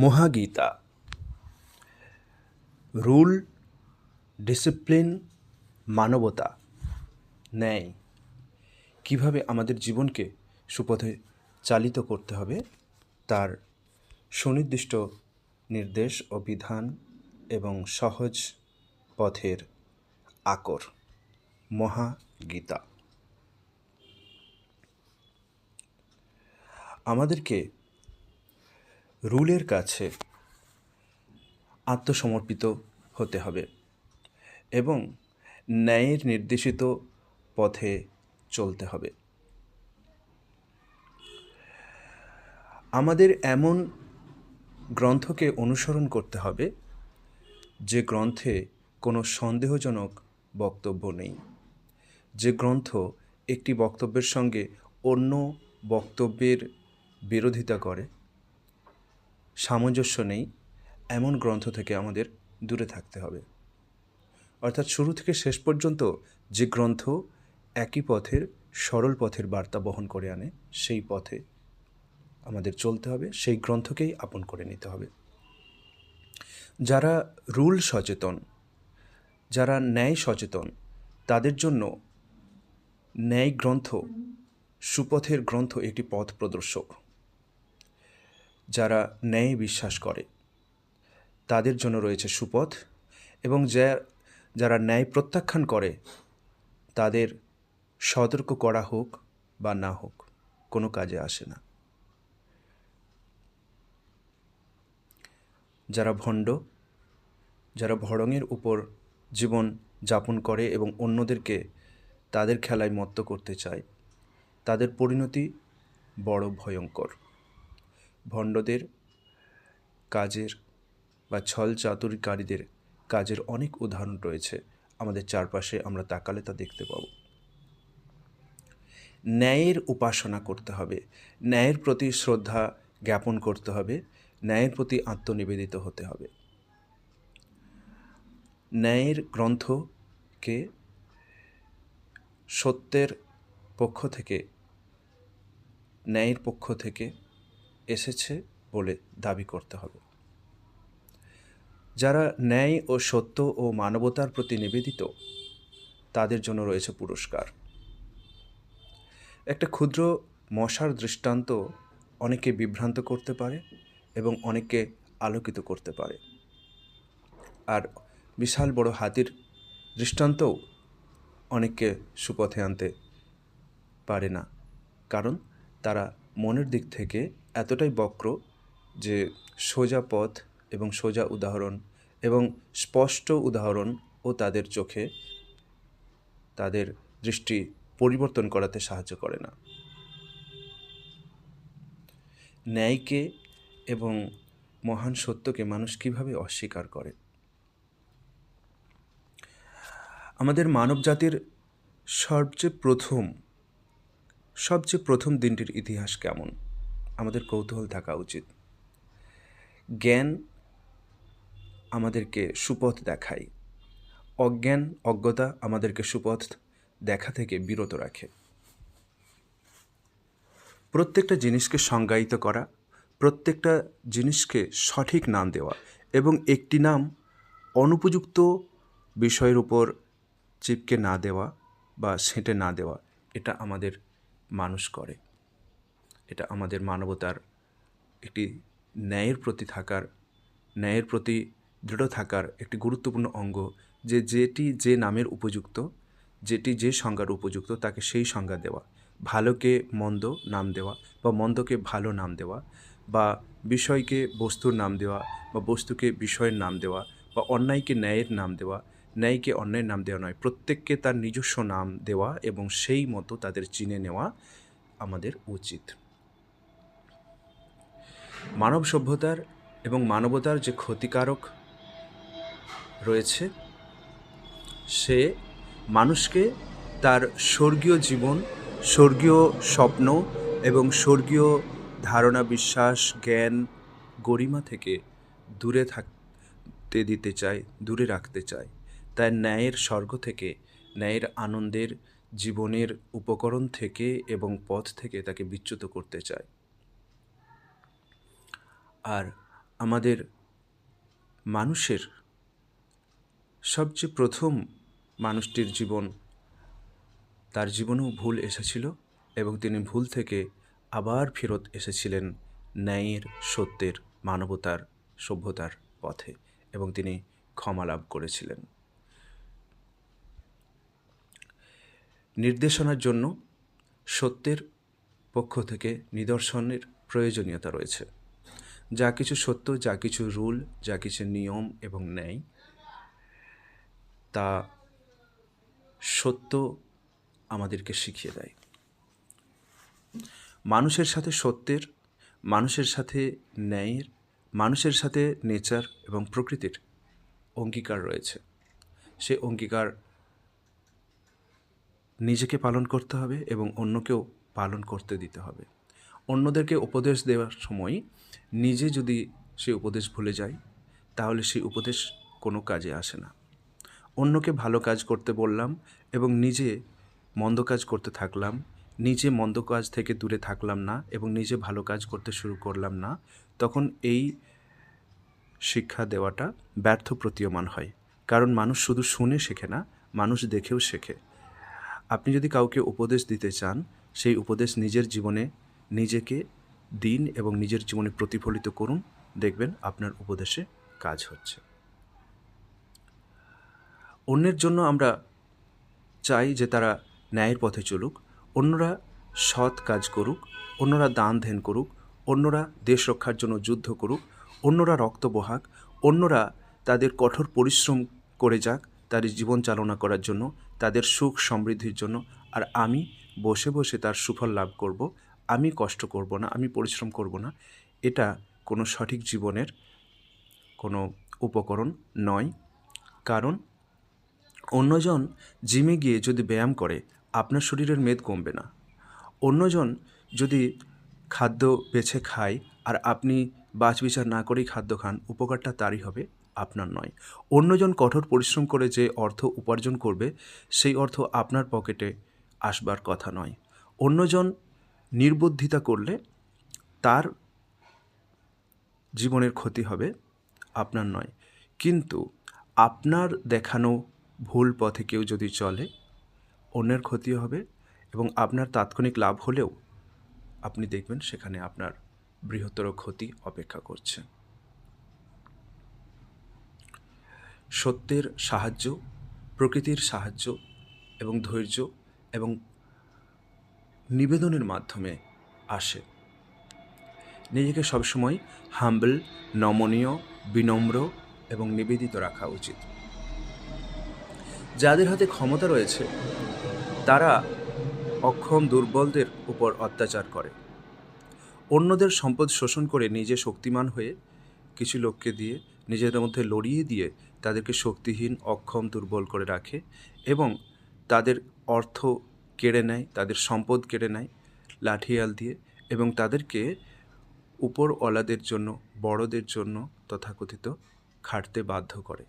মহাগীতা। Rule, discipline, মানবতা, ন্যায় কীভাবে আমাদের জীবনকে সুপথে চালিত করতে হবে তার সুনির্দিষ্ট নির্দেশ ও বিধান এবং সহজ পথের আকর মহাগীতা। আমাদেরকে রুলের কাছে আত্মসমর্পিত হতে হবে এবং ন্যায়ের নির্দেশিত পথে চলতে হবে। আমাদের এমন গ্রন্থকে অনুসরণ করতে হবে যে গ্রন্থে কোনো সন্দেহজনক বক্তব্য নেই, যে গ্রন্থ একটি বক্তব্যের সঙ্গে অন্য বক্তব্যের বিরোধিতা করে, সামঞ্জস্য নেই, এমন গ্রন্থ থেকে আমাদের দূরে থাকতে হবে। অর্থাৎ শুরু থেকে শেষ পর্যন্ত যে গ্রন্থ একই পথের সরল পথের বার্তা বহন করে আনে, সেই পথে আমাদের চলতে হবে, সেই গ্রন্থকেই আপন করে নিতে হবে। যারা রুল সচেতন, যারা ন্যায় সচেতন, তাদের জন্য ন্যায় গ্রন্থ, সুপথের গ্রন্থ একটি পথ প্রদর্শক। যারা ন্যায় বিশ্বাস করে তাদের জন্য রয়েছে সুপথ, এবং যারা ন্যায় প্রত্যাখ্যান করে তাদের সতর্ক করা হোক বা না হোক কোনো কাজে আসে না। যারা ভণ্ড, যারা ভড়ংয়ের উপর জীবন যাপন করে এবং অন্যদেরকে তাদের খেলায় মত্ত করতে চায়, তাদের পরিণতি বড় ভয়ঙ্কর। ভণ্ডদের কাজের বা ছল চাতুরিকারীদের কাজের অনেক উদাহরণ রয়েছে আমাদের চারপাশে, আমরা তাকালে তা দেখতে পাব। ন্যায়ের উপাসনা করতে হবে, ন্যায়ের প্রতি শ্রদ্ধা জ্ঞাপন করতে হবে, ন্যায়ের প্রতি আত্মনিবেদিত হতে হবে। ন্যায়ের গ্রন্থকে সত্যের পক্ষ থেকে, ন্যায়ের পক্ষ থেকে এসেছে বলে দাবি করতে হবে। যারা ন্যায় ও সত্য ও মানবতার প্রতি নিবেদিত, তাদের জন্য রয়েছে পুরস্কার। একটা ক্ষুদ্র মশার দৃষ্টান্ত অনেকে বিভ্রান্ত করতে পারে এবং অনেককে আলোকিত করতে পারে, আর বিশাল বড় হাতির দৃষ্টান্তও অনেককে সুপথে আনতে পারে না, কারণ তারা মনের দিক থেকে এতটাই বক্র যে সোজা পথ এবং সোজা উদাহরণ এবং স্পষ্ট উদাহরণ ও তাদের চোখে তাদের দৃষ্টি পরিবর্তন করাতে সাহায্য করে না। ন্যায়কে এবং মহান সত্যকে মানুষ কিভাবে অস্বীকার করে? আমাদের মানব জাতির সবচেয়ে প্রথম দিনটির ইতিহাস কেমন আমাদের কৌতূহল থাকা উচিত। জ্ঞান আমাদেরকে সুপথ দেখায়, অজ্ঞতা আমাদেরকে সুপথ দেখা থেকে বিরত রাখে। প্রত্যেকটা জিনিসকে সংজ্ঞায়িত করা, প্রত্যেকটা জিনিসকে সঠিক নাম দেওয়া এবং একটি নাম অনুপযুক্ত বিষয়ের উপর চিপকে না দেওয়া বা সেঁটে না দেওয়া, এটা আমাদের মানুষ করে। এটা আমাদের মানবতার একটি ন্যায়ের প্রতি দৃঢ় থাকার একটি গুরুত্বপূর্ণ অঙ্গ, যেটি যে নামের উপযুক্ত, যেটি যে সংজ্ঞার উপযুক্ত তাকে সেই সংজ্ঞা দেওয়া, ভালোকে মন্দ নাম দেওয়া বা মন্দকে ভালো নাম দেওয়া, বা বিষয়কে বস্তুর নাম দেওয়া বা বস্তুকে বিষয়ের নাম দেওয়া, বা অন্যায়কে ন্যায়ের নাম দেওয়া, ন্যায়কে অন্যায়ের নাম দেওয়া নয়, প্রত্যেককে তার নিজস্ব নাম দেওয়া এবং সেই মতো তাদের চিনে নেওয়া আমাদের উচিত। মানব সভ্যতার এবং মানবতার যে ক্ষতিকারক রয়েছে, সে মানুষকে তার স্বর্গীয় জীবন, স্বর্গীয় স্বপ্ন এবং স্বর্গীয় ধারণা, বিশ্বাস, জ্ঞান, গরিমা থেকে দূরে থাকতে দিতে চায়, দূরে রাখতে চায়। তাই ন্যায়ের স্বর্গ থেকে, ন্যায়ের আনন্দের জীবনের উপকরণ থেকে এবং পথ থেকে তাকে বিচ্যুত করতে চায়। আর আমাদের মানুষের সবচেয়ে প্রথম মানুষটির জীবন, তার জীবনেও ভুল এসেছিল এবং তিনি ভুল থেকে আবার ফেরত এসেছিলেন ন্যায়ের, সত্যের, মানবতার, সভ্যতার পথে, এবং তিনি ক্ষমা লাভ করেছিলেন। নির্দেশনার জন্য সত্যের পক্ষ থেকে নিদর্শনের প্রয়োজনীয়তা রয়েছে। যা কিছু সত্য, যা কিছু রুল, যা কিছু নিয়ম এবং ন্যায়, তা সত্য আমাদেরকে শিখিয়ে দেয়। মানুষের সাথে সত্যের, মানুষের সাথে ন্যায়ের, মানুষের সাথে নেচার এবং প্রকৃতির অঙ্গীকার রয়েছে। সে অঙ্গীকার নিজেকে পালন করতে হবে এবং অন্যকেও পালন করতে দিতে হবে। অন্যদেরকে উপদেশ দেওয়ার সময় নিজে যদি সেই উপদেশ ভুলে যায়, তাহলে সেই উপদেশ কোনো কাজে আসে না। অন্যকে ভালো কাজ করতে বললাম এবং নিজে মন্দ কাজ করতে থাকলাম, নিজে মন্দ কাজ থেকে দূরে থাকলাম না এবং নিজে ভালো কাজ করতে শুরু করলাম না, তখন এই শিক্ষা দেওয়াটা ব্যর্থ প্রতীয়মান হয়। কারণ মানুষ শুধু শুনে শেখে না, মানুষ দেখেও শেখে। আপনি যদি কাউকে উপদেশ দিতে চান, সেই উপদেশ নিজের জীবনে নিজেকে দিন এবং নিজের জীবনে প্রতিফলিত করুন, দেখবেন আপনার উপদেশে কাজ হচ্ছে। অন্যের জন্য আমরা চাই যে তারা ন্যায়ের পথে চলুক, অন্যরা সৎ কাজ করুক, অন্যরা দান ধ্যান করুক, অন্যরা দেশ রক্ষার জন্য যুদ্ধ করুক, অন্যরা রক্ত বহাক, অন্যরা তাদের কঠোর পরিশ্রম করে যাক তাদের জীবন চালনা করার জন্য, তাদের সুখ সমৃদ্ধির জন্য। আর আমি বসে বসে তার সুফল লাভ করব, আমি কষ্ট করব না, আমি পরিশ্রম করব না, এটা কোনো সঠিক জীবনের কোনো উপকরণ নয়। কারণ অন্যজন জিমে গিয়ে যদি ব্যায়াম করে, আপনার শরীরের মেদ কমবে না। অন্যজন যদি খাদ্য বেছে খায় আর আপনি বাছবিচার না করেই খাদ্য খান, উপকারটা তারই হবে, আপনার নয়। অন্যজন কঠোর পরিশ্রম করে যে অর্থ উপার্জন করবে, সেই অর্থ আপনার পকেটে আসবার কথা নয়। অন্যজন নির্বুদ্ধিতা করলে তার জীবনের ক্ষতি হবে, আপনার নয়। কিন্তু আপনার দেখানো ভুল পথে কেউ যদি চলে, অন্যের ক্ষতি হবে এবং আপনার তাৎক্ষণিক লাভ হলেও আপনি দেখবেন সেখানে আপনার বৃহত্তর ক্ষতি অপেক্ষা করছে। সত্যের সাহায্য, প্রকৃতির সাহায্য এবং ধৈর্য এবং নিবেদনের মাধ্যমে আসে। নিজেকে সবসময় হাম্বল, নমনীয়, বিনম্র এবং নিবেদিত রাখা উচিত। যাদের হাতে ক্ষমতা রয়েছে তারা অক্ষম দুর্বলদের উপর অত্যাচার করে, অন্যদের সম্পদ শোষণ করে নিজে শক্তিমান হয়ে কিছু লোককে দিয়ে নিজেদের মধ্যে লড়িয়ে দিয়ে তাদেরকে শক্তিহীন, অক্ষম, দুর্বল করে রাখে এবং তাদের অর্থ কেড়ে নেয়, তাদের সম্পদ কেড়ে নেয় লাঠিয়াল দিয়ে, এবং তাদেরকে উপরওয়ালাদের জন্য, বড়দের জন্য তথাকথিত খাটতে বাধ্য করে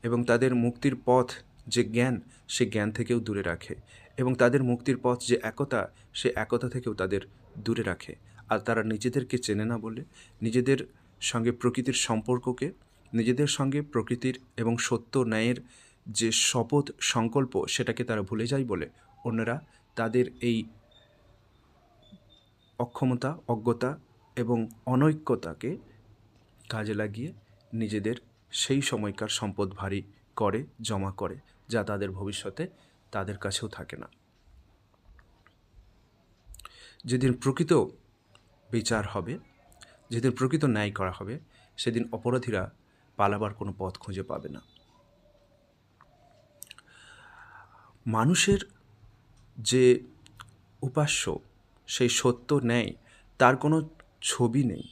এবং তাদের মুক্তির পথ যে জ্ঞান, সে জ্ঞান থেকেও দূরে রাখে এবং তাদের মুক্তির পথ যে একতা, সে একতা থেকেও তাদের দূরে রাখে। আর তারা নিজেদেরকে চেনে না বলে, নিজেদের সঙ্গে প্রকৃতির সম্পর্ককে, নিজেদের সঙ্গে প্রকৃতির এবং সত্য ন্যায়ের যে শপথ সংকল্প, সেটাকে তারা ভুলে যায় বলে অন্যরা তাদের এই অক্ষমতা, অজ্ঞতা এবং অনৈক্যতাকে কাজে লাগিয়ে নিজেদের সেই সময়কার সম্পদ ভারী করে, জমা করে, যা তাদের ভবিষ্যতে তাদের কাছেও থাকে না। যেদিন প্রকৃত বিচার হবে, যেদিন প্রকৃত ন্যায় করা হবে, সেদিন অপরাধীরা পালাবার কোনো পথ খুঁজে পাবে না। মানুষের যে উপাস্য, সেই সত্য ন্যায়, তার কোনো ছবি নেই,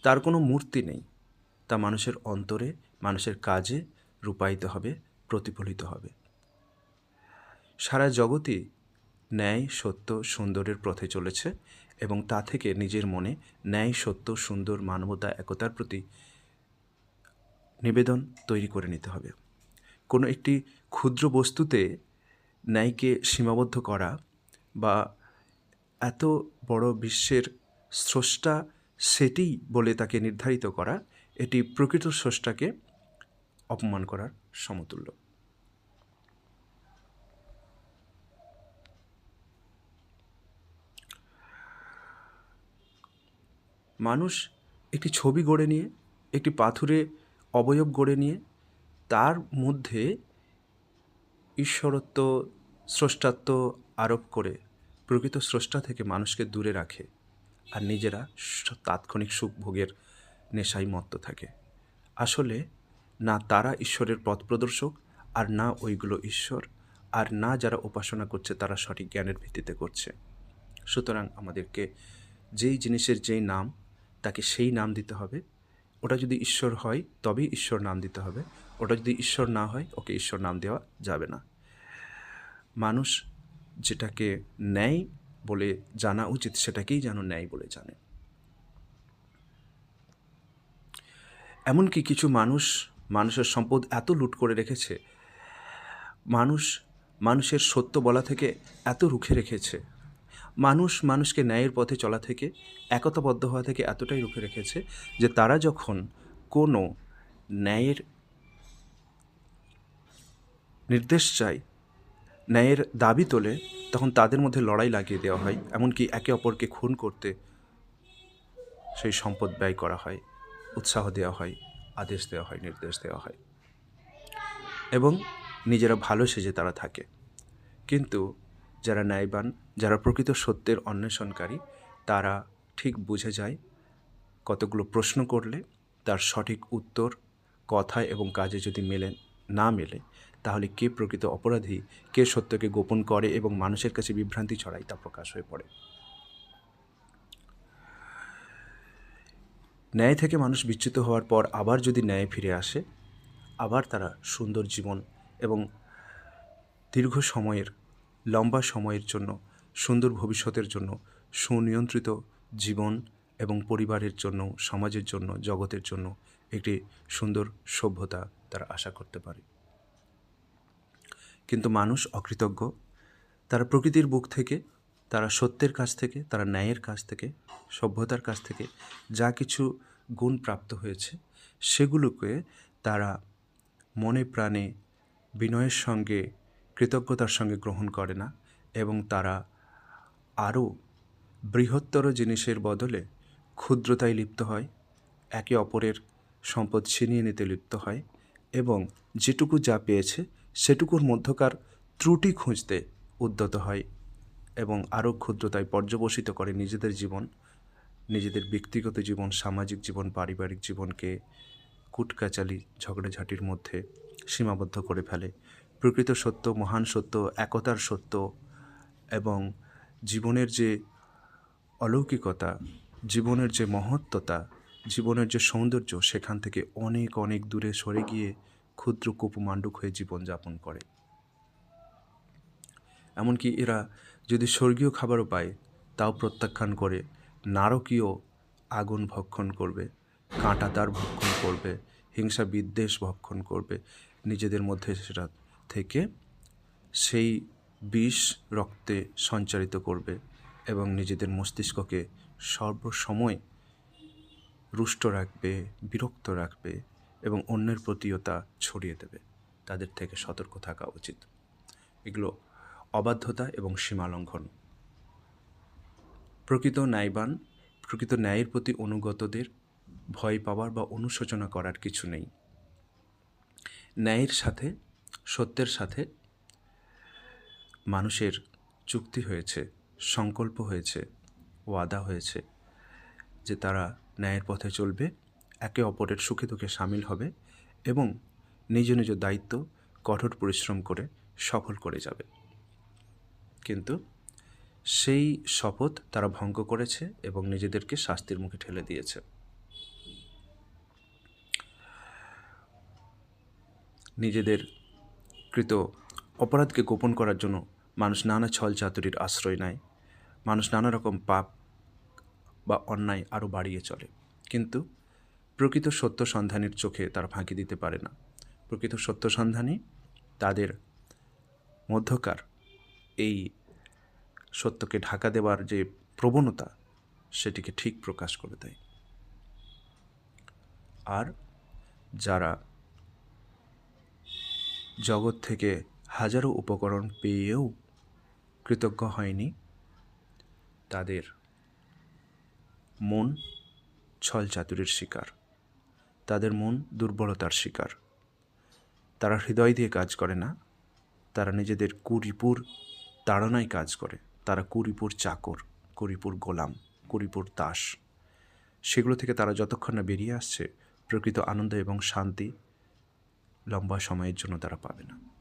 তার কোনো মূর্তি নেই, তা মানুষের অন্তরে, মানুষের কাজে রূপায়িত হবে, প্রতিফলিত হবে। সারা জগৎই ন্যায়, সত্য, সুন্দরের পথে চলেছে এবং তা থেকে নিজের মনে ন্যায়, সত্য, সুন্দর, মানবতা, একতার প্রতি নিবেদন তৈরি করে নিতে হবে। কোনো একটি ক্ষুদ্র বস্তুতে ন্যায়কে সীমাবদ্ধ করা বা এত বড় বিশ্বের স্রষ্টা সেটিই বলে তাকে নির্ধারিত করা, এটি প্রকৃত স্রষ্টাকে অপমান করার সমতুল্য। মানুষ একটি ছবি গড়ে নিয়ে, একটি পাথুরে অবয়ব গড়ে নিয়ে তার মধ্যে ঈশ্বরত্ব, স্রষ্টাত্ব আরোপ করে প্রকৃত স্রষ্টা থেকে মানুষকে দূরে রাখে, আর নিজেরা তাৎক্ষণিক সুখ ভোগের নেশায় মত্ত থাকে। আসলে না তারা ঈশ্বরের পথ প্রদর্শক, আর না ওইগুলো ঈশ্বর, আর না যারা উপাসনা করছে তারা সঠিক জ্ঞানের ভিত্তিতে করছে। সুতরাং আমাদেরকে যেই জিনিসের যেই নাম, তাকে সেই নাম দিতে হবে। ওটা যদি ঈশ্বর হয় তবেই ঈশ্বর নাম দিতে হবে, ওটা যদি ঈশ্বর না হয় ওকে ঈশ্বর নাম দেওয়া যাবে না। মানুষ যেটাকে ন্যায় বলে জানা উচিত সেটাকেই যেন ন্যায় বলে জানে। এমনকি কিছু মানুষের সম্পদ এত লুট করে রেখেছে, মানুষের সত্য বলা থেকে এত রুখে রেখেছে, মানুষকে ন্যায়ের পথে চলা থেকে, একতাবদ্ধ হওয়া থেকে এতটাই রুখে রেখেছে যে তারা যখন কোনো ন্যায়ের নির্দেশ চায়, ন্যায়ের দাবি তোলে, তখন তাদের মধ্যে লড়াই লাগিয়ে দেওয়া হয়, এমনকি একে অপরকে খুন করতে সেই সম্পদ ব্যয় করা হয়, উৎসাহ দেওয়া হয়, আদেশ দেওয়া হয়, নির্দেশ দেওয়া হয়, এবং নিজেরা ভালো সেজে তারা থাকে। কিন্তু যারা ন্যায়বান, যারা প্রকৃত সত্যের অন্বেষণকারী, তারা ঠিক বুঝে যায় কতগুলো প্রশ্ন করলে তার সঠিক উত্তর কথায় এবং কাজে যদি না মেলে, তাহলে কে প্রকৃত অপরাধী, কে সত্যকে গোপন করে এবং মানুষের কাছে বিভ্রান্তি ছড়ায়, তা প্রকাশ হয়ে পড়ে। ন্যায় থেকে মানুষ বিচ্যুত হওয়ার পর আবার যদি ন্যায় ফিরে আসে, আবার তারা সুন্দর জীবন এবং লম্বা সময়ের জন্য, সুন্দর ভবিষ্যতের জন্য, সুনিয়ন্ত্রিত জীবন এবং পরিবারের জন্য, সমাজের জন্য, জগতের জন্য একটি সুন্দর সভ্যতা তারা আশা করতে পারে। কিন্তু মানুষ অকৃতজ্ঞ। তারা প্রকৃতির বুক থেকে, তারা সত্যের কাছ থেকে, তারা ন্যায়ের কাছ থেকে, সভ্যতার কাছ থেকে যা কিছু গুণ প্রাপ্ত হয়েছে, সেগুলোকে তারা মনে প্রাণে বিনয়ের সঙ্গে, কৃতজ্ঞতার সঙ্গে গ্রহণ করে না, এবং তারা আরও বৃহত্তর জিনিসের বদলে ক্ষুদ্রতায় লিপ্ত হয়, একে অপরের সম্পদ ছিনিয়ে নিতে লিপ্ত হয়, এবং যেটুকু যা পেয়েছে সেটুকুর মধ্যকার ত্রুটি খুঁজতে উদ্যত হয়, এবং আরও ক্ষুদ্রতায় পর্যবসিত করে নিজেদের জীবন, নিজেদের ব্যক্তিগত জীবন, সামাজিক জীবন, পারিবারিক জীবনকে কুটকাচালি, ঝগড়াঝাটির মধ্যে সীমাবদ্ধ করে ফেলে। প্রকৃত সত্য, মহান সত্য, একতার সত্য এবং জীবনের যে অলৌকিকতা, জীবনের যে মহত্বতা, জীবনের যে সৌন্দর্য, সেখান থেকে অনেক অনেক দূরে সরে গিয়ে ক্ষুদ্র কুপমাণ্ডুক হয়ে জীবনযাপন করে। এমনকি এরা যদি স্বর্গীয় খাবারও পায় তাও প্রত্যাখ্যান করে নারকীয় আগুন ভক্ষণ করবে, কাঁটাতার ভক্ষণ করবে, হিংসা বিদ্বেষ ভক্ষণ করবে, নিজেদের মধ্যে সেটা থেকে সেই বিষ রক্তে সঞ্চারিত করবে এবং নিজেদের মস্তিষ্ককে সর্বসময় রুষ্ট রাখবে, বিরক্ত রাখবে এবং অন্যের প্রতিও তা ছড়িয়ে দেবে। তাদের থেকে সতর্ক থাকা উচিত। এগুলো অবাধ্যতা এবং সীমালঙ্ঘন। প্রকৃত ন্যায়বান, প্রকৃত ন্যায়ের প্রতি অনুগতদের ভয় পাওয়ার বা অনুশোচনা করার কিছু নেই। ন্যায়ের সাথে, সত্যের সাথে মানুষের চুক্তি হয়েছে, সংকল্প হয়েছে, ওয়াদা হয়েছে যে তারা ন্যায়ের পথে চলবে, একে অপরের সুখে দুঃখে সামিল হবে এবং নিজ নিজ দায়িত্ব কঠোর পরিশ্রম করে সফল করে যাবে। কিন্তু সেই শপথ তারা ভঙ্গ করেছে এবং নিজেদেরকে শাস্তির মুখে ঠেলে দিয়েছে। নিজেদের কৃত অপরাধকে গোপন করার জন্য মানুষ নানা ছল চাতুরির আশ্রয় নেয়, মানুষ নানা রকম পাপ বা অন্যায় আরও বাড়িয়ে চলে। কিন্তু প্রকৃত সত্য সন্ধানের চোখে তারা ফাঁকি দিতে পারে না। প্রকৃত সত্য সন্ধানী তাদের মধ্যকার এই সত্যকে ঢাকা দেওয়ার যে প্রবণতা, সেটিকে ঠিক প্রকাশ করে দেয়। আর যারা জগৎ থেকে হাজারো উপকরণ পেয়েও কৃতজ্ঞ হয়নি, তাদের মন ছলচাতুরির শিকার, তাদের মন দুর্বলতার শিকার। তারা হৃদয় দিয়ে কাজ করে না, তারা নিজেদের কুরিপুর তাড়নায় কাজ করে। তারা কুরিপুর চাকর, কুরিপুর গোলাম, কুরিপুর দাস। সেগুলো থেকে তারা যতক্ষণ না বেরিয়ে আসছে, প্রকৃত আনন্দ এবং শান্তি লম্বা সময়ের জন্য তারা পাবে না।